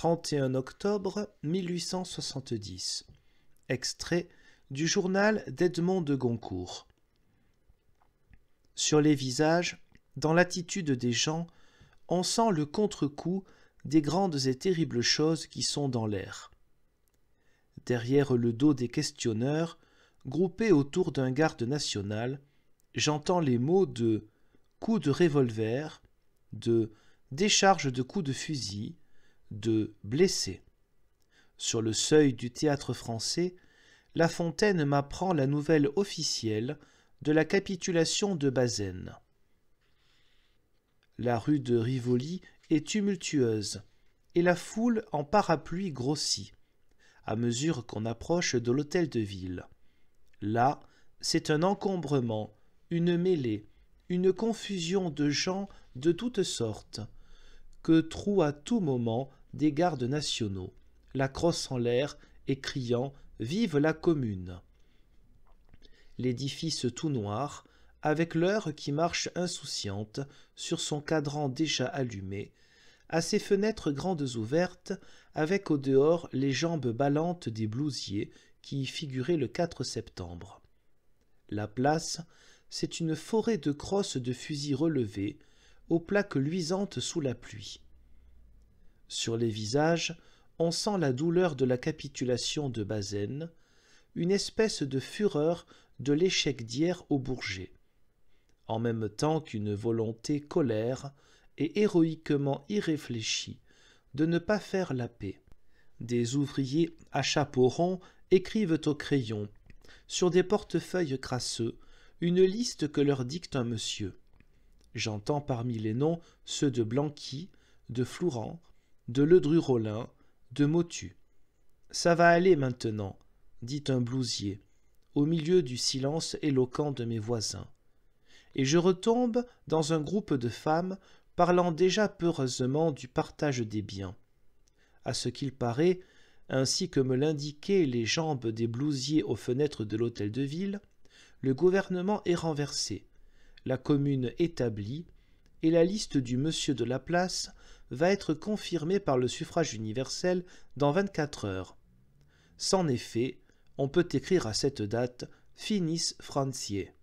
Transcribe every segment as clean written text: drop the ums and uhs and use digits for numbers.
31 octobre 1870. Extrait du journal d'Edmond de Goncourt. Sur les visages, dans l'attitude des gens, on sent le contre-coup des grandes et terribles choses qui sont dans l'air. Derrière le dos des questionneurs, groupés autour d'un garde national, j'entends les mots de coups de revolver, de décharge de coups de fusil, de blessés. Sur le seuil du théâtre français, La Fontaine m'apprend la nouvelle officielle de la capitulation de Bazaine. La rue de Rivoli est tumultueuse, et la foule en parapluie grossit, à mesure qu'on approche de l'hôtel de ville. Là, c'est un encombrement, une mêlée, une confusion de gens de toutes sortes, que trouent à tout moment des gardes nationaux, la crosse en l'air et criant « Vive la Commune !» L'édifice tout noir, avec l'heure qui marche insouciante sur son cadran déjà allumé, a ses fenêtres grandes ouvertes, avec au dehors les jambes ballantes des blousiers qui y figuraient le 4 septembre. La place, c'est une forêt de crosses de fusils relevés, aux plaques luisantes sous la pluie. Sur les visages, on sent la douleur de la capitulation de Bazaine, une espèce de fureur de l'échec d'hier au Bourget, en même temps qu'une volonté colère et héroïquement irréfléchie de ne pas faire la paix. Des ouvriers à chapeau rond écrivent au crayon, sur des portefeuilles crasseux, une liste que leur dicte un monsieur. J'entends parmi les noms ceux de Blanqui, de Flourens, de Ledru-Rollin, de Motu. « Ça va aller maintenant », dit un blousier, au milieu du silence éloquent de mes voisins. Et je retombe dans un groupe de femmes parlant déjà peureusement du partage des biens. À ce qu'il paraît, ainsi que me l'indiquaient les jambes des blousiers aux fenêtres de l'hôtel de ville, le gouvernement est renversé, la commune établie, et la liste du monsieur de la place va être confirmée par le suffrage universel dans 24 heures. C'en est fait, on peut écrire à cette date « Finis Franciae ».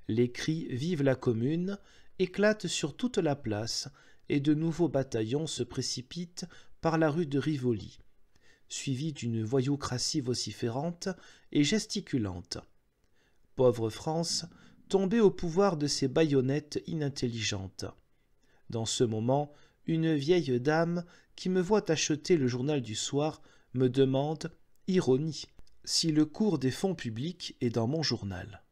Les cris « Vive la Commune » éclatent sur toute la place et de nouveaux bataillons se précipitent par la rue de Rivoli, suivis d'une voyoucratie vociférante et gesticulante. Pauvre France, tombée au pouvoir de ces baïonnettes inintelligentes. Dans ce moment, une vieille dame qui me voit acheter le journal du soir me demande, ironie, si le cours des fonds publics est dans mon journal.